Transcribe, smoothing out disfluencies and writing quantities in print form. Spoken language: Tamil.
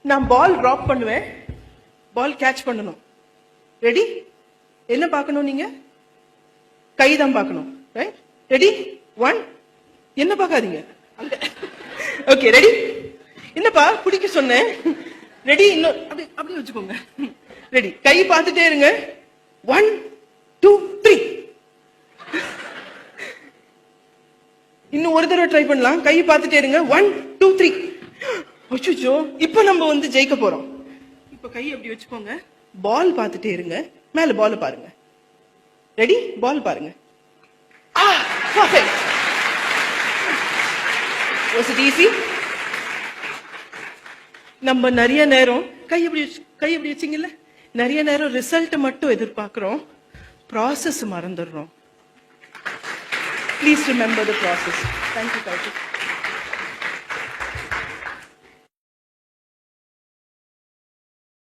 நான் பால் டிராப் பண்ணுவேன், பால் கேட்ச் பண்ணணும். ரெடி? என்ன பார்க்கணும் நீங்க? கை தான் பார்க்கணும். ரைட்? ரெடி? 1. என்ன பார்க்காதீங்க. Okay, ready? என்னப்பா பிடிக்க சொன்னேன். ரெடி? இன்னும் அப்படி வச்சுக்கோங்க. ரெடி? கை பார்த்துட்டே இருங்க. 1, 2, 3. இன்னும் ஒரு தடவை ட்ரை பண்ணலாம். கை பார்த்துட்டே இருங்க. 1, 2, 3. அச்சோ, இப்ப நம்ம வந்து ஜெயிக்க போறோம். இப்ப கை அப்படி வச்சுக்கோங்க. பால் பார்த்துட்டே இருங்க. மேல பால் பாருங்க. ரெடி? பால் பாருங்க. Perfect. Was it easy? நம்ம நிறைய நேரம் கை எப்படி வச்சிங்கல்ல, நிறைய நேரம் ரிசல்ட் மட்டும் எதிர்பார்க்கிறோம், ப்ராசஸ் மறந்துடுறோம். Please remember the process. Thank you, Kaushik.